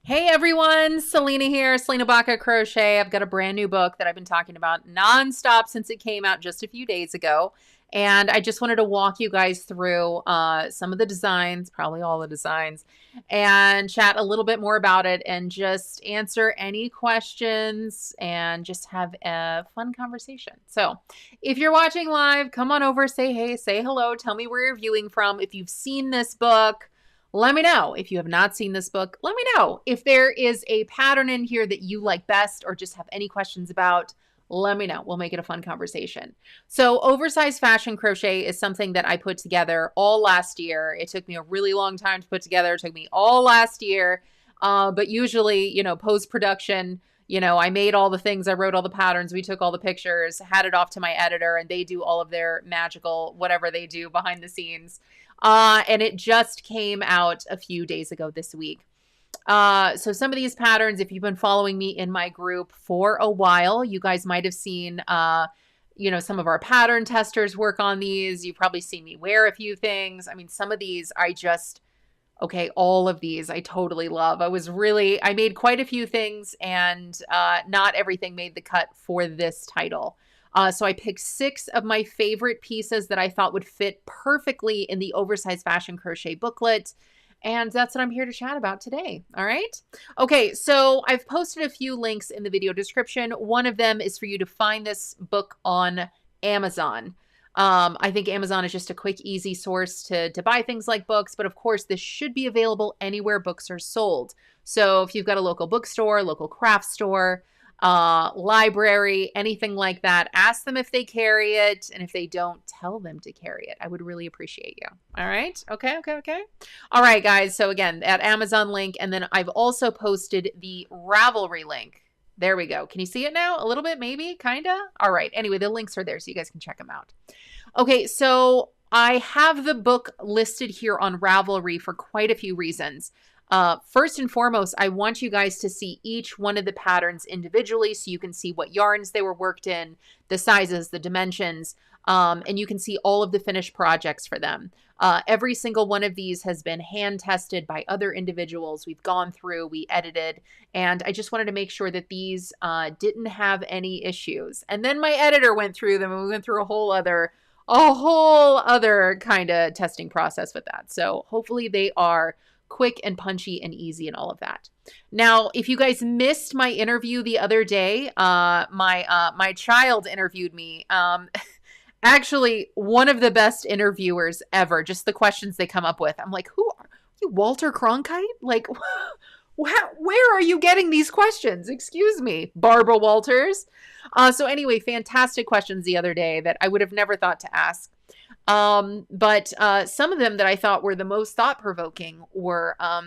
Hey everyone, Selena here, Selena Baca Crochet. I've got a brand new book that I've been talking about nonstop since it came out just a few days ago. And I just wanted to walk you guys through some of the designs, probably all the designs, and chat a little bit more about it and just answer any questions and just have a fun conversation. So if you're watching live, come on over, say hey, say hello, tell me where you're viewing from. If you've seen this book, let me know. If you have not seen this book, let me know. If there is a pattern in here that you like best or just have any questions about, let me know. We'll make it a fun conversation. So oversized fashion crochet is something that I put together all last year. It took me a really long time to put together. It took me all last year. But usually, post-production, I made all the things. I wrote all the patterns. We took all the pictures, had it off to my editor, and they do all of their magical, whatever they do behind the scenes. And it just came out a few days ago this week. So some of these patterns, if you've been following me in my group for a while, you guys might have seen, some of our pattern testers work on these. You've probably seen me wear a few things. I mean, some of these all of these I totally love. I made quite a few things, and not everything made the cut for this title. So I picked 6 of my favorite pieces that I thought would fit perfectly in the oversized fashion crochet booklet. And that's what I'm here to chat about today. All right. Okay. So I've posted a few links in the video description. One of them is for you to find this book on Amazon. I think Amazon is just a quick, easy source to buy things like books. But of course, this should be available anywhere books are sold. So if you've got a local bookstore, local craft store, library, anything like that, ask them if they carry it. And if they don't, tell them to carry it. I would really appreciate you. All right. Okay. All right, guys. So again, that Amazon link. And then I've also posted the Ravelry link. There we go. Can you see it now? A little bit, maybe, kind of. All right. Anyway, the links are there so you guys can check them out. Okay. So I have the book listed here on Ravelry for quite a few reasons. First and foremost, I want you guys to see each one of the patterns individually so you can see what yarns they were worked in, the sizes, the dimensions, and you can see all of the finished projects for them. Every single one of these has been hand tested by other individuals. We've gone through, we edited, and I just wanted to make sure that these didn't have any issues. And then my editor went through them, and we went through a whole other kind of testing process with that. So hopefully they are quick and punchy and easy and all of that. Now, if you guys missed my interview the other day, my child interviewed me. Actually, one of the best interviewers ever. Just the questions they come up with. I'm like, who are you, Walter Cronkite? Like, where are you getting these questions? Excuse me, Barbara Walters. So anyway, fantastic questions the other day that I would have never thought to ask. But some of them that I thought were the most thought-provoking were how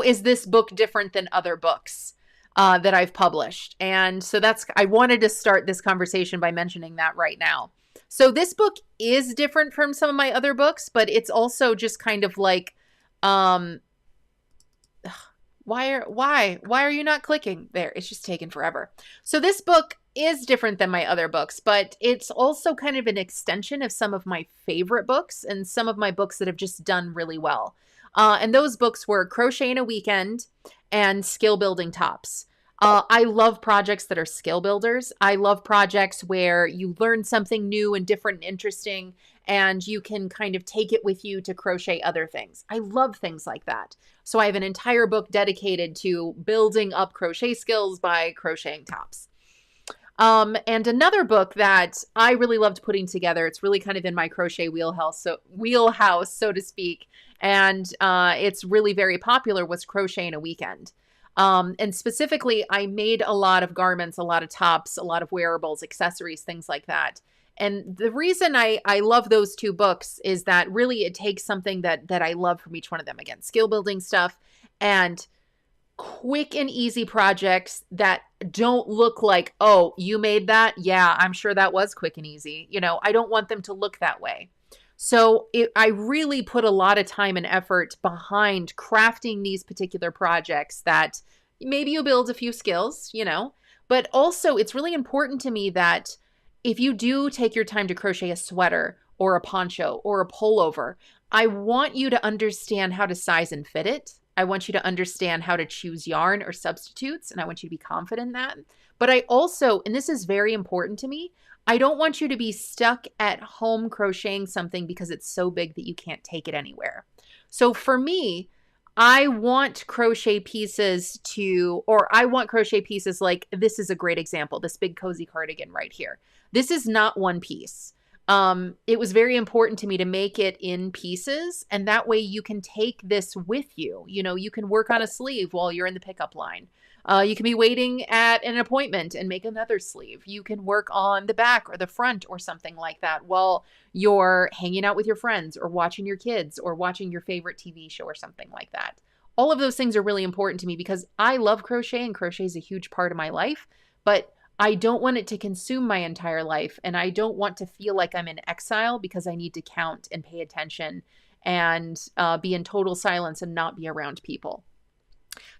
is this book different than other books that I've published? And so I wanted to start this conversation by mentioning that right now. So this book is different from some of my other books, but it's also just kind of like, why are you not clicking there? It's just taken forever. So this book is different than my other books, but it's also kind of an extension of some of my favorite books and some of my books that have just done really well. And those books were Crochet in a Weekend and Skill Building Tops. I love projects that are skill builders. I love projects where you learn something new and different and interesting, and you can kind of take it with you to crochet other things. I love things like that. So I have an entire book dedicated to building up crochet skills by crocheting tops. And another book that I really loved putting together, it's really kind of in my crochet wheelhouse, so to speak, and it's really very popular, was Crochet in a Weekend. And specifically, I made a lot of garments, a lot of tops, a lot of wearables, accessories, things like that. And the reason I love those two books is that really it takes something that I love from each one of them. Again, skill building stuff and quick and easy projects that don't look like, oh, you made that? Yeah, I'm sure that was quick and easy. I don't want them to look that way. So I really put a lot of time and effort behind crafting these particular projects that maybe you build a few skills, but also it's really important to me that if you do take your time to crochet a sweater or a poncho or a pullover, I want you to understand how to size and fit it. I want you to understand how to choose yarn or substitutes, and I want you to be confident in that. But I also, and this is very important to me, I don't want you to be stuck at home crocheting something because it's so big that you can't take it anywhere. So for me, I want crochet pieces like, this is a great example, this big cozy cardigan right here. This is not one piece. It was very important to me to make it in pieces, and that way you can take this with you. You know, you can work on a sleeve while you're in the pickup line. You can be waiting at an appointment and make another sleeve. You can work on the back or the front or something like that while you're hanging out with your friends or watching your kids or watching your favorite TV show or something like that. All of those things are really important to me because I love crochet, and crochet is a huge part of my life, but I don't want it to consume my entire life, and I don't want to feel like I'm in exile because I need to count and pay attention and be in total silence and not be around people.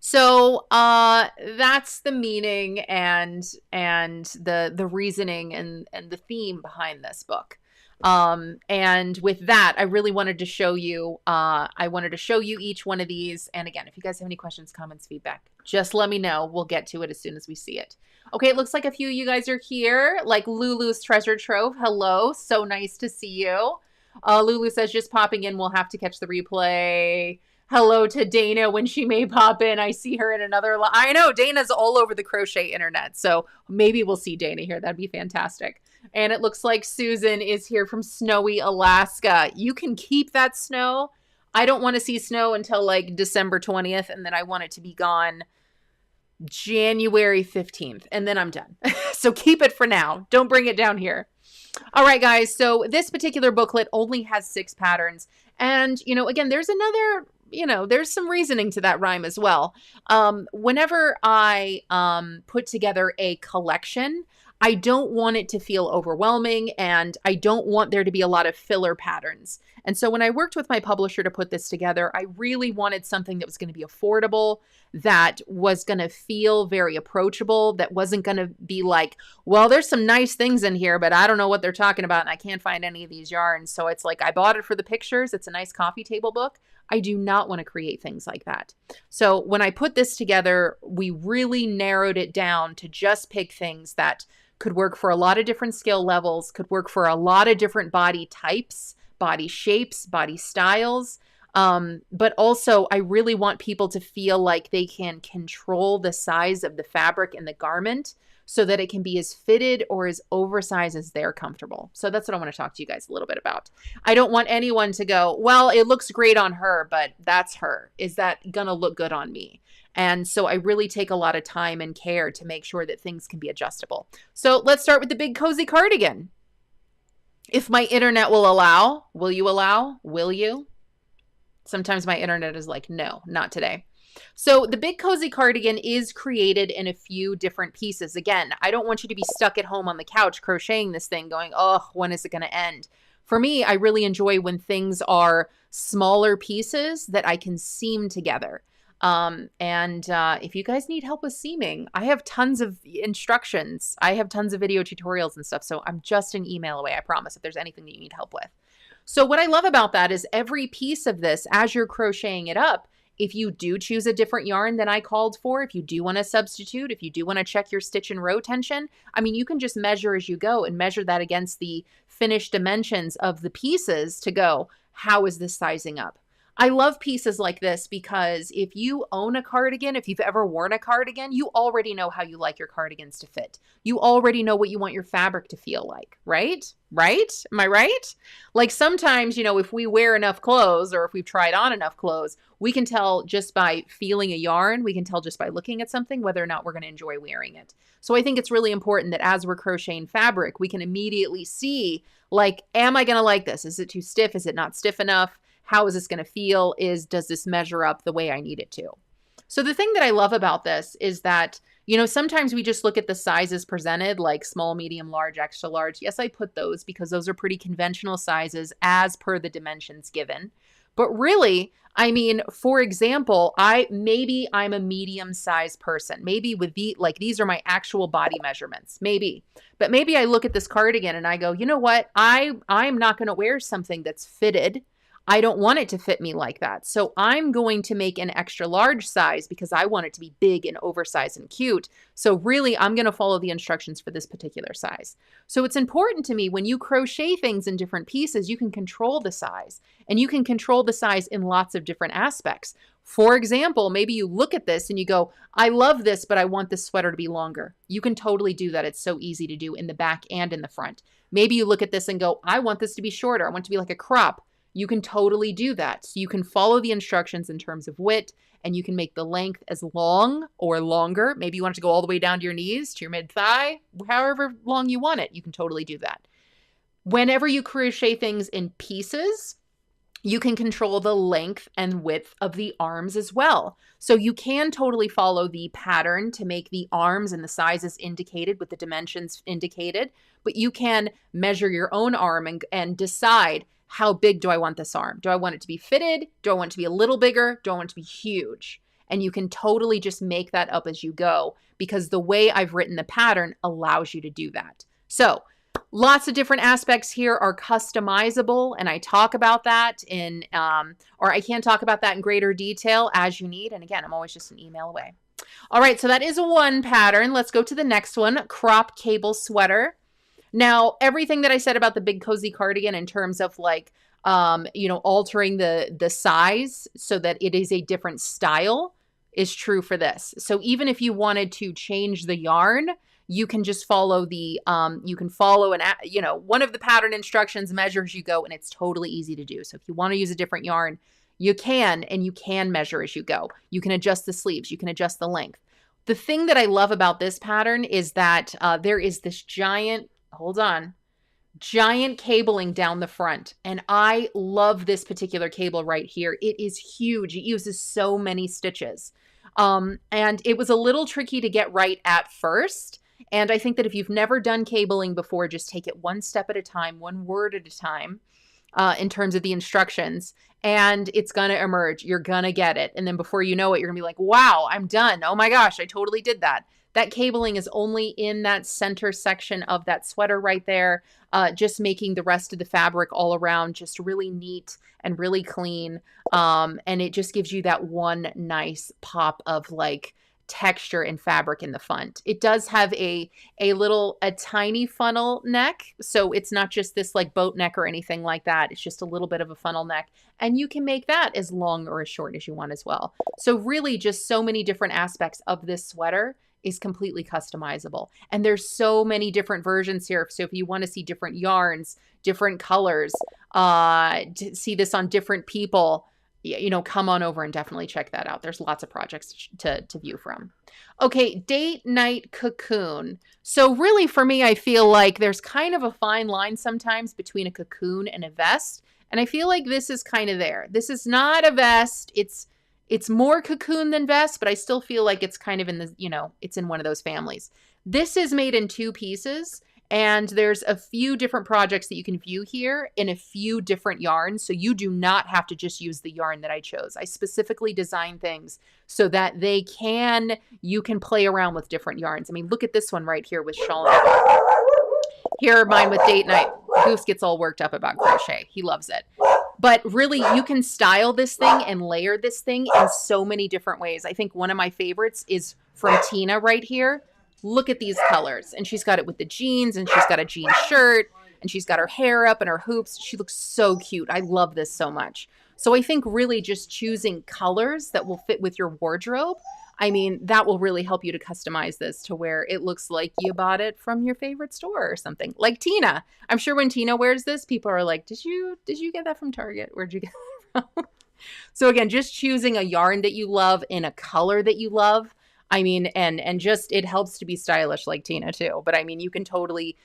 So that's the meaning and the reasoning and the theme behind this book. And with that, I really wanted to show you, each one of these. And again, if you guys have any questions, comments, feedback, just let me know. We'll get to it as soon as we see it. Okay, it looks like a few of you guys are here, like Lulu's Treasure Trove. Hello, so nice to see you. Lulu says, just popping in, we'll have to catch the replay. Hello to Dana when she may pop in. I see her in another line. I know Dana's all over the crochet internet, so maybe we'll see Dana here. That'd be fantastic. And it looks like Susan is here from snowy Alaska. You can keep that snow. I don't want to see snow until like December 20th, and then I want it to be gone January 15th, and then I'm done. So keep it for now. Don't bring it down here. All right, guys. So this particular booklet only has 6 patterns. And, again, there's another, there's some reasoning to that rhyme as well. Whenever I put together a collection, I don't want it to feel overwhelming, and I don't want there to be a lot of filler patterns. And so when I worked with my publisher to put this together, I really wanted something that was going to be affordable, that was going to feel very approachable, that wasn't going to be like, well, there's some nice things in here, but I don't know what they're talking about, and I can't find any of these yarns. So it's like, I bought it for the pictures. It's a nice coffee table book. I do not want to create things like that. So when I put this together, we really narrowed it down to just pick things that could work for a lot of different skill levels, could work for a lot of different body types, body shapes, body styles. But also I really want people to feel like they can control the size of the fabric in the garment so that it can be as fitted or as oversized as they're comfortable. So that's what I want to talk to you guys a little bit about. I don't want anyone to go, well, it looks great on her, but that's her. Is that gonna look good on me? And so I really take a lot of time and care to make sure that things can be adjustable. So let's start with the big cozy cardigan. If my internet will allow, will you allow? Will you? Sometimes my internet is like, no, not today. So the big cozy cardigan is created in a few different pieces. Again, I don't want you to be stuck at home on the couch crocheting this thing going, oh, when is it going to end? For me, I really enjoy when things are smaller pieces that I can seam together. If you guys need help with seaming, I have tons of instructions. I have tons of video tutorials and stuff. So I'm just an email away, I promise, if there's anything that you need help with. So what I love about that is every piece of this, as you're crocheting it up, if you do choose a different yarn than I called for, if you do want to substitute, if you do want to check your stitch and row tension, I mean, you can just measure as you go and measure that against the finished dimensions of the pieces to go, how is this sizing up? I love pieces like this because if you own a cardigan, if you've ever worn a cardigan, you already know how you like your cardigans to fit. You already know what you want your fabric to feel like, right? Right? Am I right? Like sometimes, if we wear enough clothes or if we've tried on enough clothes, we can tell just by feeling a yarn, we can tell just by looking at something whether or not we're going to enjoy wearing it. So I think it's really important that as we're crocheting fabric, we can immediately see, like, am I going to like this? Is it too stiff? Is it not stiff enough? How is this going to feel? Does this measure up the way I need it to? So the thing that I love about this is that, sometimes we just look at the sizes presented, like small, medium, large, extra large. Yes, I put those because those are pretty conventional sizes as per the dimensions given. But really, I mean, for example, maybe I'm a medium-sized person. Maybe with these are my actual body measurements. Maybe. But maybe I look at this cardigan and I go, you know what? I'm not going to wear something that's fitted. I don't want it to fit me like that. So I'm going to make an extra large size because I want it to be big and oversized and cute. So really, I'm going to follow the instructions for this particular size. So it's important to me when you crochet things in different pieces, you can control the size, and you can control the size in lots of different aspects. For example, maybe you look at this and you go, I love this, but I want this sweater to be longer. You can totally do that. It's so easy to do in the back and in the front. Maybe you look at this and go, I want this to be shorter. I want it to be like a crop. You can totally do that. So you can follow the instructions in terms of width, and you can make the length as long or longer. Maybe you want it to go all the way down to your knees, to your mid-thigh, however long you want it. You can totally do that. Whenever you crochet things in pieces, you can control the length and width of the arms as well. So you can totally follow the pattern to make the arms and the sizes indicated with the dimensions indicated, but you can measure your own arm and decide, how big do I want this arm? Do I want it to be fitted? Do I want it to be a little bigger? Do I want it to be huge? And you can totally just make that up as you go, because the way I've written the pattern allows you to do that. So lots of different aspects here are customizable, and I talk about that in, or I can talk about that in greater detail as you need. And again, I'm always just an email away. All right, so that is one pattern. Let's go to the next one, crop cable sweater. Now, everything that I said about the big cozy cardigan in terms of like, altering the size so that it is a different style is true for this. So even if you wanted to change the yarn, you can just follow the, one of the pattern instructions, measure as you go, and it's totally easy to do. So if you want to use a different yarn, you can, and you can measure as you go. You can adjust the sleeves, you can adjust the length. The thing that I love about this pattern is that there is this giant cabling down the front. And I love this particular cable right here. It is huge. It uses so many stitches. And it was a little tricky to get right at first. And I think that if you've never done cabling before, just take it one step at a time, one word at a time, in terms of the instructions, and it's going to emerge. You're going to get it. And then before you know it, you're going to be like, wow, I'm done. Oh my gosh, I totally did that. That cabling is only in that center section of that sweater right there, just making the rest of the fabric all around just really neat and really clean. And it just gives you that one nice pop of like texture and fabric in the front. It does have a tiny funnel neck. So it's not just this like boat neck or anything like that. It's just a little bit of a funnel neck. And you can make that as long or as short as you want as well. So really just so many different aspects of this sweater is completely customizable. And there's so many different versions here. So if you want to see different yarns, different colors, to see this on different people, come on over and definitely check that out. There's lots of projects to view from. Okay, date night cocoon. So really for me, I feel like there's kind of a fine line sometimes between a cocoon and a vest. And I feel like this is kind of there. This is not a vest. It's more cocoon than vest, but I still feel like it's kind of in the, it's in one of those families. This is made in 2 pieces, and there's a few different projects that you can view here in a few different yarns. So you do not have to just use the yarn that I chose. I specifically designed things so that you can play around with different yarns. I mean, look at this one right here with shawl and bow. Here are mine with date night. Goose gets all worked up about crochet. He loves it. But really, you can style this thing and layer this thing in so many different ways. I think one of my favorites is from Tina right here. Look at these colors. And she's got it with the jeans, and she's got a jean shirt, and she's got her hair up and her hoops. She looks so cute. I love this so much. So I think really just choosing colors that will fit with your wardrobe, I mean, that will really help you to customize this to where it looks like you bought it from your favorite store or something. Like Tina. I'm sure when Tina wears this, people are like, did you get that from Target? Where'd you get it from? So again, just choosing a yarn that you love in a color that you love. I mean, and just it helps to be stylish like Tina too. But I mean, you can totally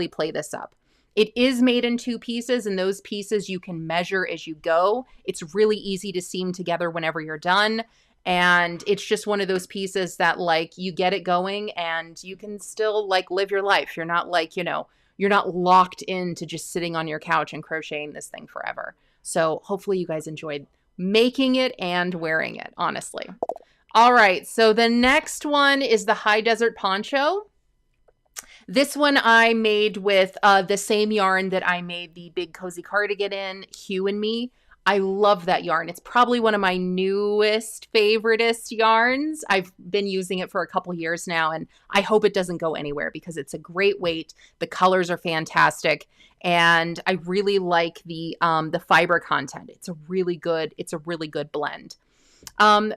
play this up. It is made in 2 pieces, and those pieces you can measure as you go. It's really easy to seam together whenever you're done. And it's just one of those pieces that like you get it going and you can still like live your life. You're not like, you're not locked into just sitting on your couch and crocheting this thing forever. So hopefully you guys enjoyed making it and wearing it, honestly. All right. So the next one is the high desert poncho. This one I made with the same yarn that I made the big cozy cardigan in, Hue Me. I love that yarn. It's probably one of my newest, favoriteest yarns. I've been using it for a couple years now, and I hope it doesn't go anywhere because it's a great weight. The colors are fantastic, and I really like the fiber content. It's a really good blend.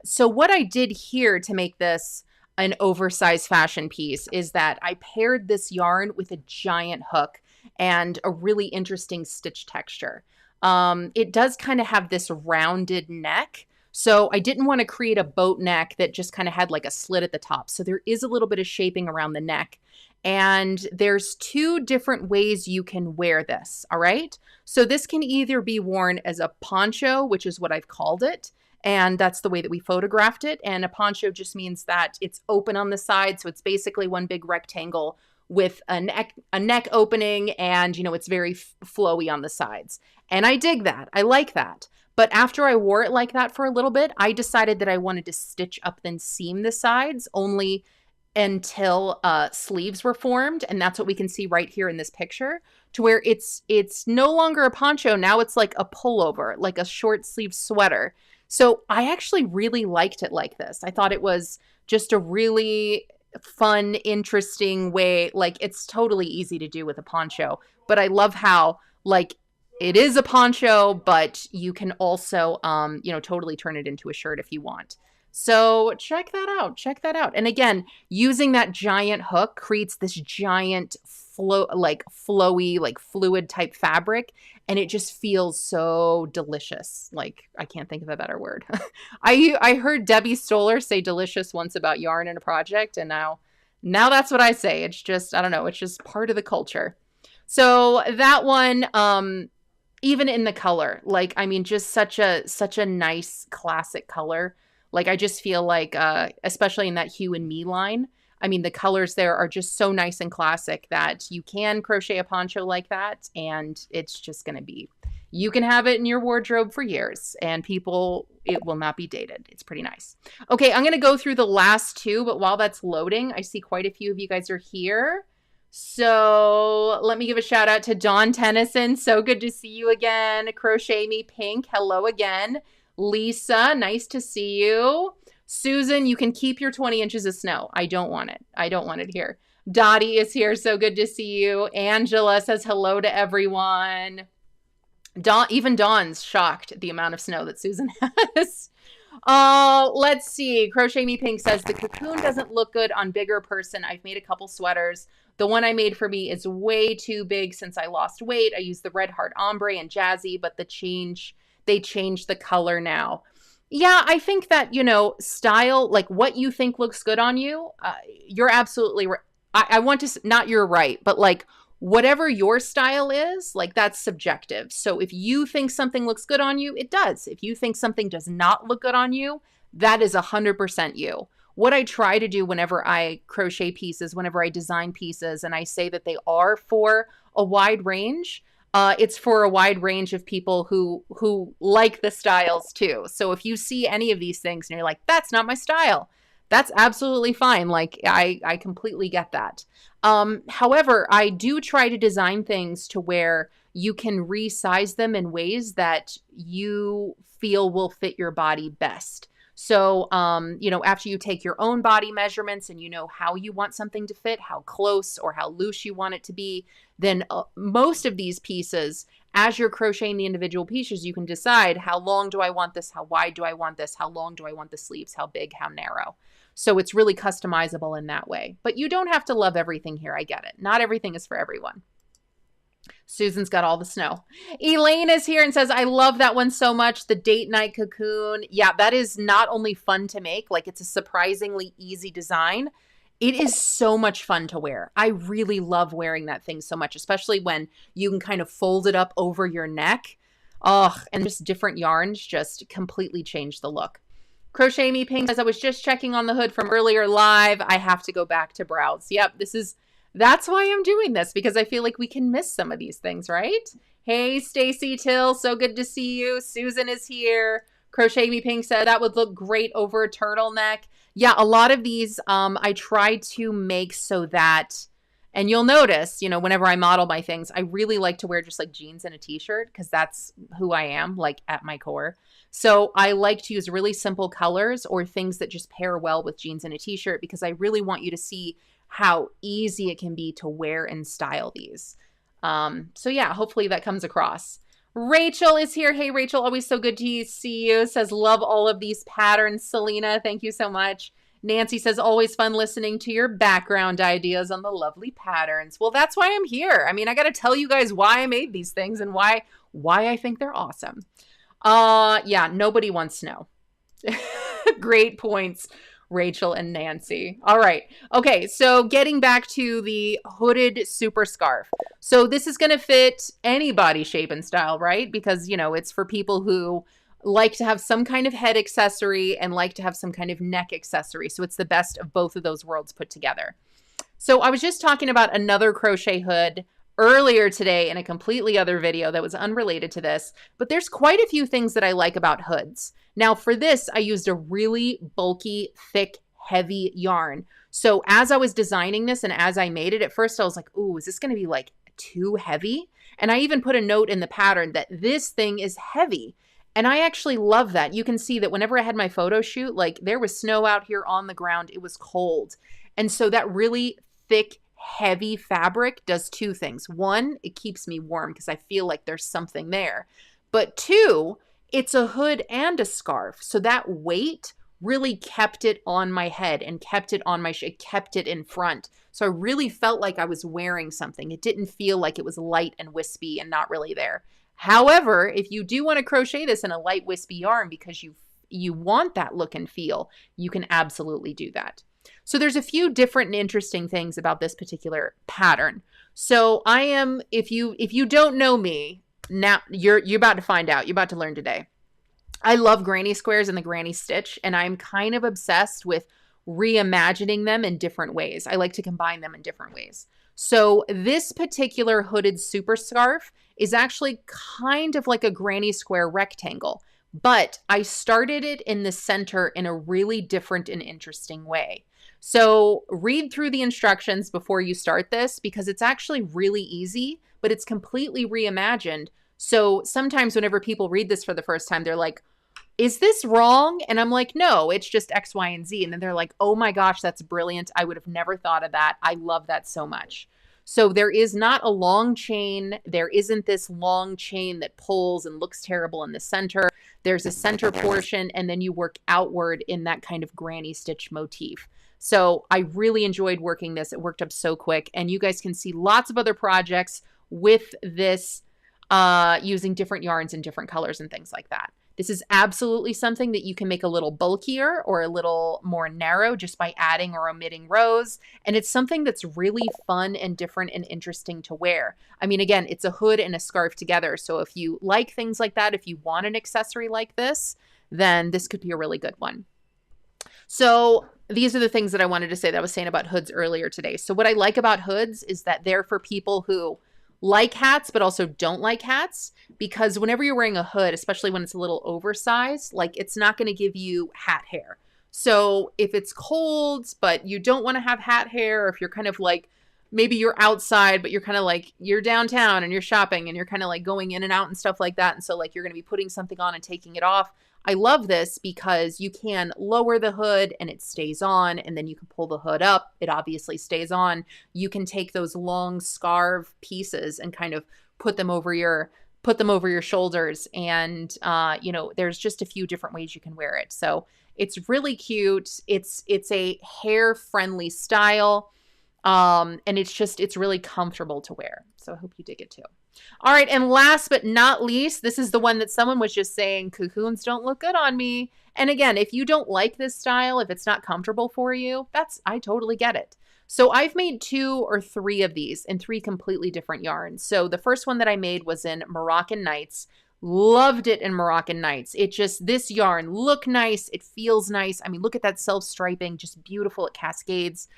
So what I did here to make this an oversized fashion piece is that I paired this yarn with a giant hook and a really interesting stitch texture. It does kind of have this rounded neck. So I didn't want to create a boat neck that just kind of had like a slit at the top. So there is a little bit of shaping around the neck. And there's two different ways you can wear this. All right. So this can either be worn as a poncho, which is what I've called it. And that's the way that we photographed it. And a poncho just means that it's open on the side. So it's basically one big rectangle with a neck opening, and it's very flowy on the sides. And I dig that. I like that. But after I wore it like that for a little bit, I decided that I wanted to stitch up and seam the sides only until sleeves were formed. And that's what we can see right here in this picture, to where it's no longer a poncho. Now it's like a pullover, like a short sleeve sweater. So I actually really liked it like this. I thought it was just a really fun, interesting way. Like, it's totally easy to do with a poncho, but I love how like it is a poncho, but you can also, totally turn it into a shirt if you want. So check that out. Check that out. And again, using that giant hook creates this giant flowy, like fluid type fabric. And it just feels so delicious. Like, I can't think of a better word. I heard Debbie Stoller say delicious once about yarn in a project. And now that's what I say. It's just, I don't know. It's just part of the culture. So that one, even in the color, like, I mean, just such a nice classic color. Like, I just feel like, especially in that Hue Me line, I mean, the colors there are just so nice and classic that you can crochet a poncho like that. And it's just going to be, you can have it in your wardrobe for years and it will not be dated. It's pretty nice. Okay, I'm going to go through the last two, but while that's loading, I see quite a few of you guys are here. So let me give a shout out to Dawn Tennyson. So good to see you again. Crochet Me Pink. Hello again. Lisa, nice to see you. Susan, you can keep your 20 inches of snow. I don't want it. I don't want it here. Dottie is here. So good to see you. Angela says hello to everyone. Even Dawn's shocked at the amount of snow that Susan has. Let's see. Crochet Me Pink says the cocoon doesn't look good on bigger person. I've made a couple sweaters. The one I made for me is way too big since I lost weight. I used the Red Heart Ombre and Jazzy, but they changed the color now. Yeah, I think that, style, like what you think looks good on you, you're absolutely right. I want to, not you're right, but like whatever your style is, like that's subjective. So if you think something looks good on you, it does. If you think something does not look good on you, that is 100% you. What I try to do whenever I crochet pieces, whenever I design pieces, and I say that they are for a wide range, it's for a wide range of people who like the styles too. So if you see any of these things and you're like, that's not my style, that's absolutely fine. Like, I completely get that. However, I do try to design things to where you can resize them in ways that you feel will fit your body best. So, after you take your own body measurements and you know how you want something to fit, how close or how loose you want it to be, then most of these pieces, as you're crocheting the individual pieces, you can decide how long do I want this? How wide do I want this? How long do I want the sleeves? How big? How narrow? So it's really customizable in that way. But you don't have to love everything here. I get it. Not everything is for everyone. Susan's got all the snow. Elaine is here and says, I love that one so much. The date night cocoon. Yeah, that is not only fun to make, like it's a surprisingly easy design. It is so much fun to wear. I really love wearing that thing so much, especially when you can kind of fold it up over your neck. Oh, and just different yarns just completely change the look. Crochet Me Pink says, I was just checking on the hood from earlier live. I have to go back to browse. Yep, that's why I'm doing this, because I feel like we can miss some of these things, right? Hey, Stacy Till, so good to see you. Susan is here. Crochet Me Pink said that would look great over a turtleneck. Yeah, a lot of these I try to make so that, And you'll notice, you know, whenever I model my things, I really like to wear just like jeans and a t-shirt because that's who I am, like at my core. So I like to use really simple colors or things that just pair well with jeans and a t-shirt because I really want you to see how easy it can be to wear and style these. So yeah, hopefully that comes across. Rachel is here. Hey, Rachel, always so good to see you. Says, love all of these patterns. Selena, thank you so much. Nancy says, always fun listening to your background ideas on the lovely patterns. Well, that's why I'm here. I mean, I got to tell you guys why I made these things and why I think they're awesome. Yeah, nobody wants snow. Great points, Rachel and Nancy. All right. Okay, so getting back to the hooded super scarf. So this is going to fit any body shape and style, right? Because, you know, it's for people who like to have some kind of head accessory and like to have some kind of neck accessory. So it's the best of both of those worlds put together. So I was just talking about another crochet hood earlier today in a completely other video that was unrelated to this, but there's quite a few things that I like about hoods. Now for this, I used a really bulky, thick, heavy yarn. So as I was designing this and as I made it, at first I was like, ooh, is this going to be like too heavy? And I even put a note in the pattern that this thing is heavy. And I actually love that. You can see that whenever I had my photo shoot, like there was snow out here on the ground. It was cold. And so that really thick, heavy fabric does two things. One, it keeps me warm because I feel like there's something there. But two, it's a hood and a scarf. So that weight really kept it on my head and kept it on my it kept it in front. So I really felt like I was wearing something. It didn't feel like it was light and wispy and not really there. However, if you do want to crochet this in a light wispy yarn because you want that look and feel, you can absolutely do that. So there's a few different and interesting things about this particular pattern. So I am, if you don't know me, now you're about to find out. You're about to learn today. I love granny squares and the granny stitch, and I'm kind of obsessed with reimagining them in different ways. I like to combine them in different ways. So this particular hooded super scarf is actually kind of like a granny square rectangle, but I started it in the center in a really different and interesting way. So read through the instructions before you start this because it's actually really easy, but it's completely reimagined. So sometimes whenever people read this for the first time, they're like, is this wrong? And I'm like, no, it's just X, Y, and Z. And then they're like, oh my gosh, that's brilliant. I would have never thought of that. I love that so much. So there is not a long chain. There isn't this long chain that pulls and looks terrible in the center. There's a center portion, and then you work outward in that kind of granny stitch motif. So I really enjoyed working this. It worked up so quick. And you guys can see lots of other projects with this using different yarns and different colors and things like that. This is absolutely something that you can make a little bulkier or a little more narrow just by adding or omitting rows. And it's something that's really fun and different and interesting to wear. I mean, again, it's a hood and a scarf together. So if you like things like that, if you want an accessory like this, then this could be a really good one. So these are the things that I wanted to say that I was saying about hoods earlier today. So what I like about hoods is that they're for people who like hats, but also don't like hats, because whenever you're wearing a hood, especially when it's a little oversized, like it's not going to give you hat hair. So if it's cold, but you don't want to have hat hair, or if you're kind of like, maybe you're outside, but you're kind of like, you're downtown and you're shopping and you're kind of like going in and out and stuff like that. And so like, you're going to be putting something on and taking it off. I love this because you can lower the hood and it stays on, and then you can pull the hood up. It obviously stays on. You can take those long scarf pieces and kind of put them over your shoulders. And, you know, there's just a few different ways you can wear it. So it's really cute. It's a hair friendly style. And it's really comfortable to wear. So I hope you dig it too. All right. And last but not least, this is the one that someone was just saying, cocoons don't look good on me. And again, if you don't like this style, if it's not comfortable for you, I totally get it. So I've made 2 or 3 of these in 3 completely different yarns. So the first one that I made was in Moroccan Nights. Loved it in Moroccan Nights. This yarn looked nice. It feels nice. I mean, look at that self-striping, just beautiful. It cascades.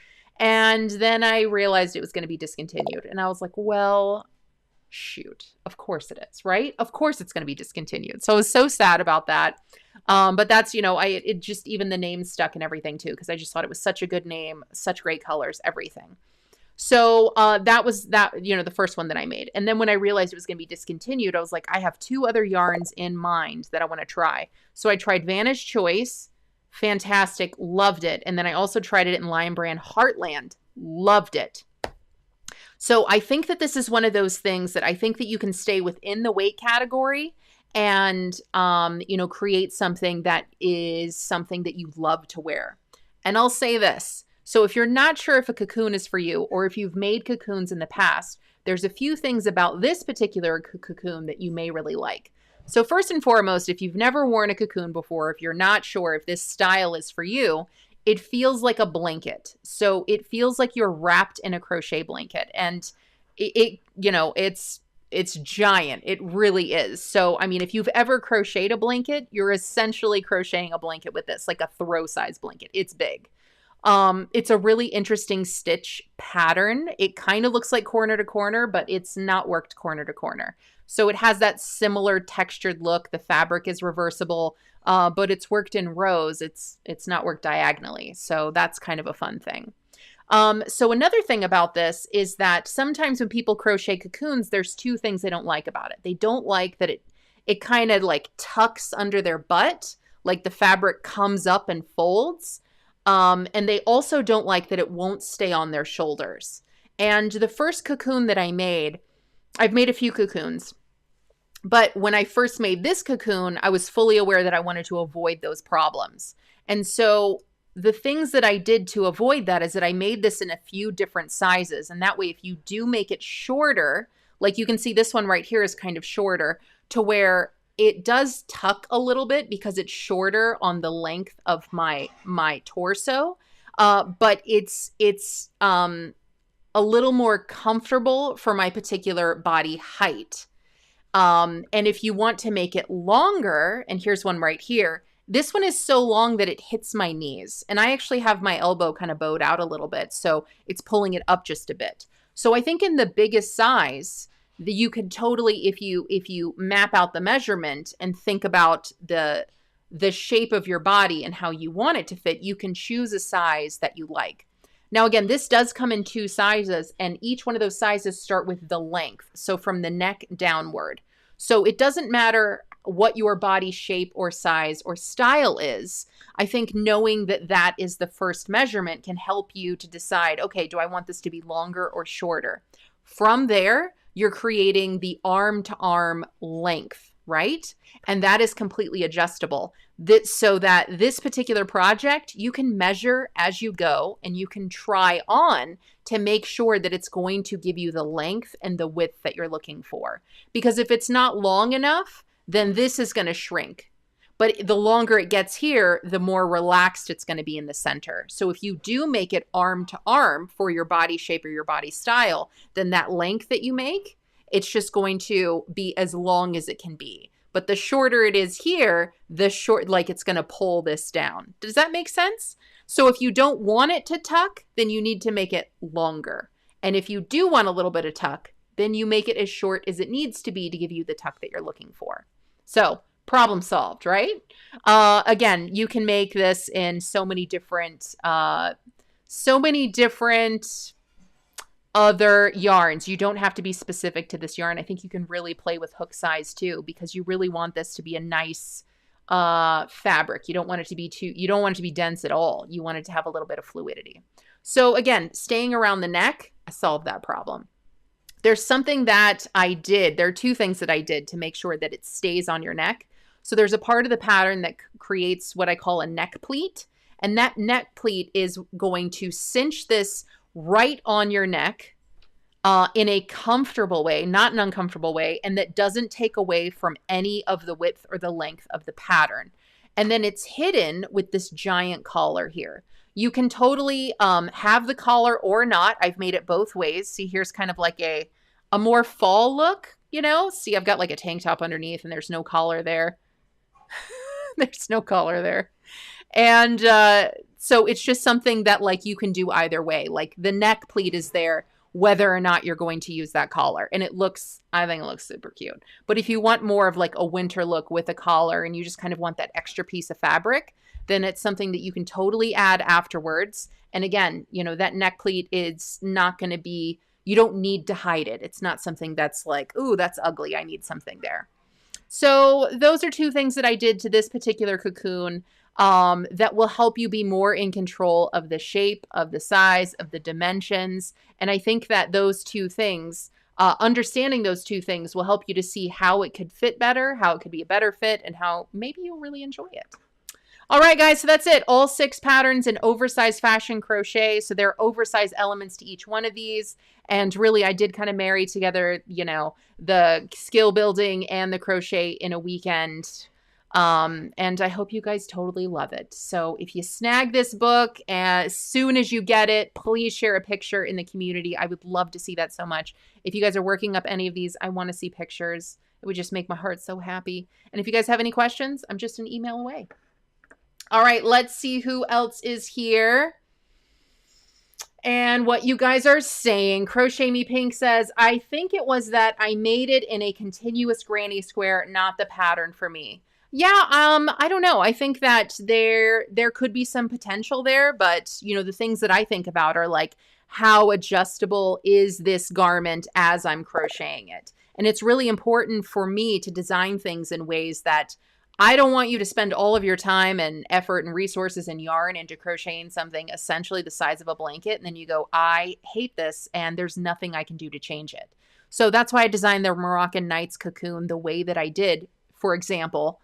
And then I realized it was going to be discontinued. And I was like, well, shoot, of course it is, right? Of course it's going to be discontinued. So I was so sad about that. But that's, you know, it just, even the name stuck and everything too, because I just thought it was such a good name, such great colors, everything. So that was that, the first one that I made. And then when I realized it was going to be discontinued, I was like, I have 2 other yarns in mind that I want to try. So I tried Vanna's Choice. Fantastic. Loved it. And then I also tried it in Lion Brand Heartland. Loved it. So I think that this is one of those things that I think that you can stay within the weight category and, create something that is something that you love to wear. And I'll say this. So if you're not sure if a cocoon is for you, or if you've made cocoons in the past, there's a few things about this particular cocoon that you may really like. So first and foremost, if you've never worn a cocoon before, if you're not sure if this style is for you, it feels like a blanket. So it feels like you're wrapped in a crochet blanket, and it's giant. It really is. So, I mean, if you've ever crocheted a blanket, you're essentially crocheting a blanket with this, like a throw size blanket. It's big. It's a really interesting stitch pattern. It kind of looks like corner to corner, but it's not worked corner to corner. So it has that similar textured look. The fabric is reversible, but it's worked in rows. It's not worked diagonally. So that's kind of a fun thing. So another thing about this is that sometimes when people crochet cocoons, there's 2 things they don't like about it. They don't like that it kind of like tucks under their butt, like the fabric comes up and folds. And they also don't like that it won't stay on their shoulders. And the first cocoon that I've made a few cocoons, but when I first made this cocoon, I was fully aware that I wanted to avoid those problems. And so the things that I did to avoid that is that I made this in a few different sizes. And that way, if you do make it shorter, like you can see this one right here is kind of shorter, to where it does tuck a little bit because it's shorter on the length of my torso, but it's a little more comfortable for my particular body height. And if you want to make it longer, and here's one right here, this one is so long that it hits my knees, and I actually have my elbow kind of bowed out a little bit, so it's pulling it up just a bit. So I think in the biggest size, you could totally, if you map out the measurement and think about the shape of your body and how you want it to fit, you can choose a size that you like. Now, again, this does come in 2 sizes, and each one of those sizes start with the length. So from the neck downward. So it doesn't matter what your body shape or size or style is. I think knowing that that is the first measurement can help you to decide, okay, do I want this to be longer or shorter? From there, you're creating the arm to arm length, right? And that is completely adjustable. So that this particular project, you can measure as you go, and you can try on to make sure that it's going to give you the length and the width that you're looking for. Because if it's not long enough, then this is going to shrink. But the longer it gets here, the more relaxed it's going to be in the center. So if you do make it arm to arm for your body shape or your body style, then that length that you make, it's just going to be as long as it can be. But the shorter it is here, it's going to pull this down. Does that make sense? So if you don't want it to tuck, then you need to make it longer. And if you do want a little bit of tuck, then you make it as short as it needs to be to give you the tuck that you're looking for. So problem solved, right? Again, you can make this in so many different other yarns. You don't have to be specific to this yarn. I think you can really play with hook size too, because you really want this to be a nice fabric. You don't want it to be dense at all. You want it to have a little bit of fluidity. So again, staying around the neck, I solved that problem. There's something that I did. There are 2 things that I did to make sure that it stays on your neck. So there's a part of the pattern that creates what I call a neck pleat. And that neck pleat is going to cinch this right on your neck in a comfortable way, not an uncomfortable way, and that doesn't take away from any of the width or the length of the pattern. And then it's hidden with this giant collar here. You can totally have the collar or not. I've made it both ways. See, here's kind of like a more fall look, See, I've got like a tank top underneath and there's no collar there. There's no collar there. And so it's just something that like you can do either way. Like the neck pleat is there whether or not you're going to use that collar. And I think it looks super cute. But if you want more of like a winter look with a collar and you just kind of want that extra piece of fabric, then it's something that you can totally add afterwards. And again, you know, that neck pleat is not going to be, you don't need to hide it. It's not something that's like, ooh, that's ugly, I need something there. So those are two things that I did to this particular cocoon that will help you be more in control of the shape, of the size, of the dimensions. And I think that those two things, understanding those two things will help you to see how it could fit better, how it could be a better fit, and how maybe you'll really enjoy it. All right, guys, so that's it. All 6 patterns in oversized fashion crochet. So there are oversized elements to each one of these. And really, I did kind of marry together, you know, the skill building and the crochet in a weekend. And I hope you guys totally love it. So if you snag this book as soon as you get it, please share a picture in the community. I would love to see that so much. If you guys are working up any of these, I want to see pictures. It would just make my heart so happy. And if you guys have any questions, I'm just an email away. All right, let's see who else is here and what you guys are saying. Crochet Me Pink says, I think it was that I made it in a continuous granny square, not the pattern for me. Yeah, I don't know. I think that there could be some potential there, but you know, the things that I think about are like, how adjustable is this garment as I'm crocheting it? And it's really important for me to design things in ways that I don't want you to spend all of your time and effort and resources and yarn into crocheting something essentially the size of a blanket. And then you go, I hate this and there's nothing I can do to change it. So that's why I designed the Moroccan Nights cocoon the way that I did, for example.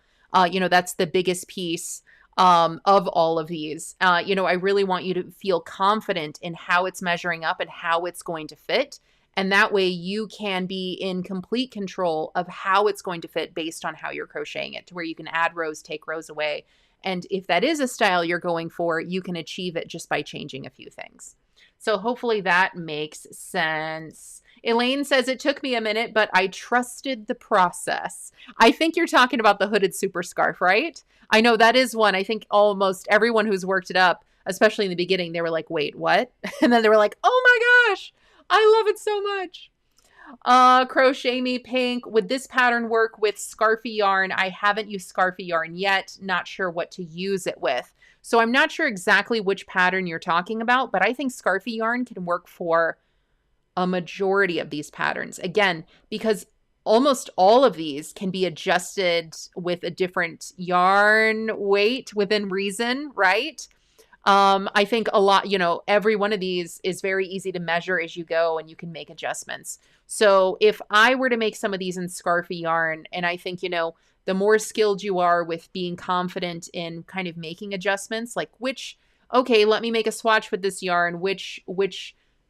You know, that's the biggest piece of all of these. You know, I really want you to feel confident in how it's measuring up and how it's going to fit. And that way you can be in complete control of how it's going to fit based on how you're crocheting it, to where you can add rows, take rows away. And if that is a style you're going for, you can achieve it just by changing a few things. So hopefully that makes sense. Elaine says, it took me a minute, but I trusted the process. I think you're talking about the hooded super scarf, right? I know that is one. I think almost everyone who's worked it up, especially in the beginning, they were like, wait, what? And then they were like, oh my gosh, I love it so much. Crochet Me Pink. Would this pattern work with scarfy yarn? I haven't used scarfy yarn yet. Not sure what to use it with. So I'm not sure exactly which pattern you're talking about, but I think scarfy yarn can work for a majority of these patterns. Again, because almost all of these can be adjusted with a different yarn weight within reason, right? I think a lot, you know, every one of these is very easy to measure as you go and you can make adjustments. So if I were to make some of these in scarfy yarn, and I think, you know, the more skilled you are with being confident in kind of making adjustments, like okay, let me make a swatch with this yarn, which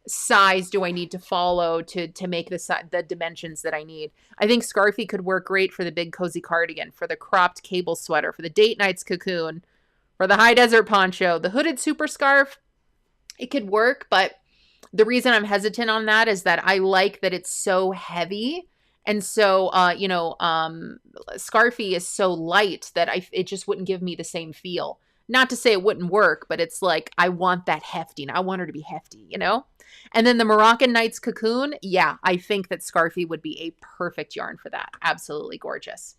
size do I need to follow to make the dimensions that I need. I think scarfy could work great for the big cozy cardigan, for the cropped cable sweater, for the date nights cocoon, for the high desert poncho, the hooded super scarf. It could work, but the reason I'm hesitant on that is that I like that it's so heavy. And so, you know, scarfy is so light that it just wouldn't give me the same feel. Not to say it wouldn't work, but it's like, I want that hefty. I want her to be hefty, you know? And then the Moroccan Nights cocoon. Yeah, I think that scarfy would be a perfect yarn for that. Absolutely gorgeous.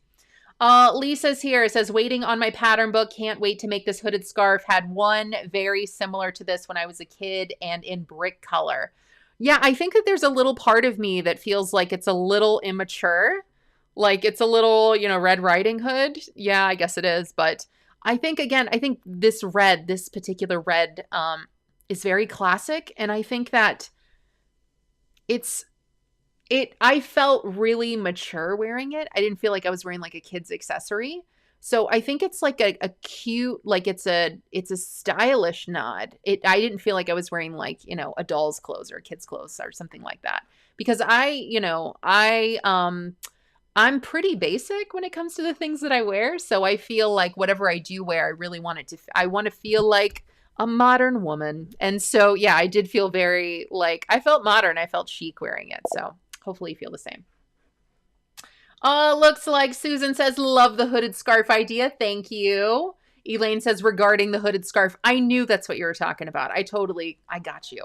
Lisa's here. It says, waiting on my pattern book. Can't wait to make this hooded scarf. Had one very similar to this when I was a kid and in brick color. Yeah, I think that there's a little part of me that feels like it's a little immature. Like it's a little, you know, Red Riding Hood. Yeah, I guess it is. But I think, again, this particular red is very classic. And I think that I felt really mature wearing it. I didn't feel like I was wearing like a kid's accessory. So I think it's like a cute, like it's a stylish nod. I didn't feel like I was wearing like, you know, a doll's clothes or a kid's clothes or something like that. Because I'm pretty basic when it comes to the things that I wear. So I feel like whatever I do wear, I want to feel like a modern woman. And so, yeah, I did feel very like, I felt modern. I felt chic wearing it. So hopefully you feel the same. Looks like Susan says, love the hooded scarf idea. Thank you. Elaine says, regarding the hooded scarf, I knew that's what you were talking about. I got you.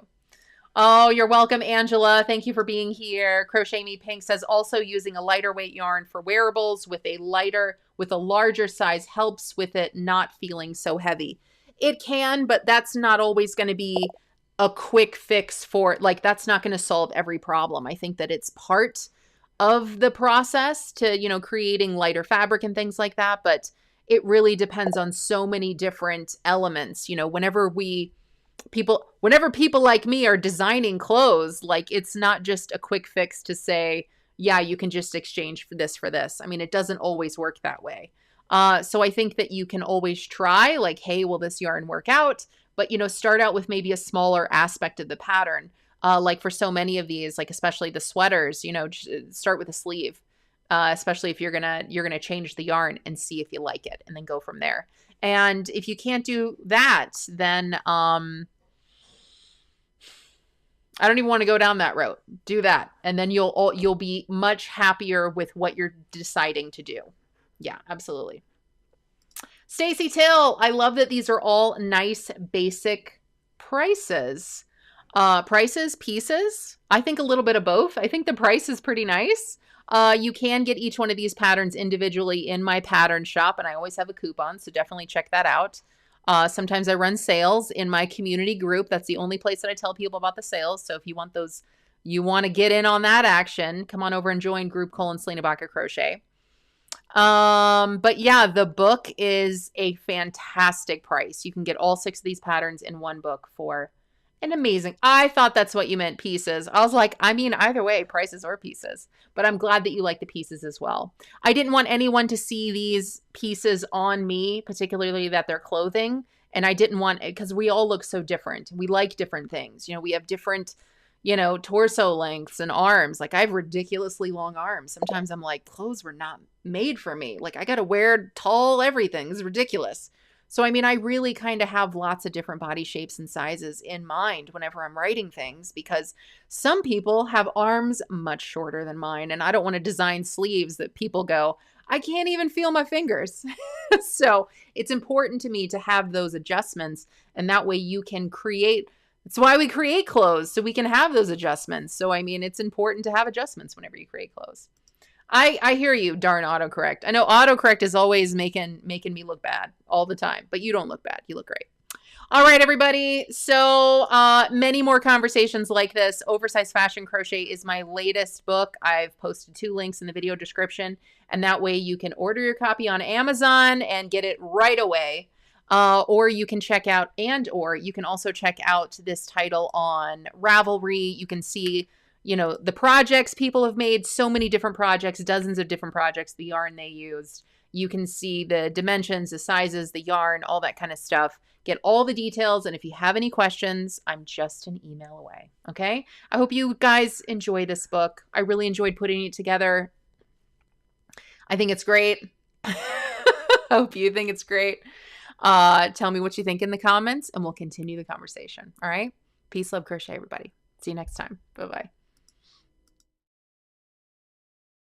Oh, you're welcome, Angela. Thank you for being here. Crochet Me Pink says also using a lighter weight yarn for wearables with a larger size helps with it not feeling so heavy. It can, but that's not always going to be a quick fix for it. Like, that's not going to solve every problem. I think that it's part of the process to, creating lighter fabric and things like that, but it really depends on so many different elements. Whenever people like me are designing clothes, like, it's not just a quick fix to say, yeah, you can just exchange for this. I mean, it doesn't always work that way. So I think that you can always try, like, hey, will this yarn work out? But, start out with maybe a smaller aspect of the pattern. Like for so many of these, like especially the sweaters, start with a sleeve, especially if you're gonna change the yarn and see if you like it, and then go from there. And if you can't do that, then I don't even want to go down that route. Do that, and then you'll be much happier with what you're deciding to do. Yeah, absolutely. Stacy Till, I love that these are all nice basic prices. Pieces. I think a little bit of both. I think the price is pretty nice. You can get each one of these patterns individually in my pattern shop, and I always have a coupon, so definitely check that out. Sometimes I run sales in my community group. That's the only place that I tell people about the sales. So if you want to get in on that action, come on over and join group Selena Baca Crochet. But yeah, the book is a fantastic price. You can get all 6 of these patterns in one book for an amazing. I thought that's what you meant, pieces. I was like, I mean, either way, prices or pieces. But I'm glad that you like the pieces as well. I didn't want anyone to see these pieces on me, particularly that they're clothing. And I didn't want, because we all look so different. We like different things. We have different, torso lengths and arms. Like, I have ridiculously long arms. Sometimes I'm like, clothes were not made for me. Like, I got to wear tall everything. It's ridiculous. So, I mean, I really kind of have lots of different body shapes and sizes in mind whenever I'm writing things, because some people have arms much shorter than mine, and I don't want to design sleeves that people go, I can't even feel my fingers. So it's important to me to have those adjustments, and that way you can create. That's why we create clothes, so we can have those adjustments. So, I mean, it's important to have adjustments whenever you create clothes. I hear you, darn autocorrect. I know autocorrect is always making me look bad all the time, but you don't look bad. You look great. All right, everybody. So many more conversations like this. Oversized Fashion Crochet is my latest book. I've posted 2 links in the video description, and that way you can order your copy on Amazon and get it right away. Or you can you can also check out this title on Ravelry. You can see the projects people have made, so many different projects, dozens of different projects, the yarn they used. You can see the dimensions, the sizes, the yarn, all that kind of stuff. Get all the details. And if you have any questions, I'm just an email away. Okay. I hope you guys enjoy this book. I really enjoyed putting it together. I think it's great. I hope you think it's great. Tell me what you think in the comments, and we'll continue the conversation. All right. Peace, love, crochet, everybody. See you next time. Bye-bye.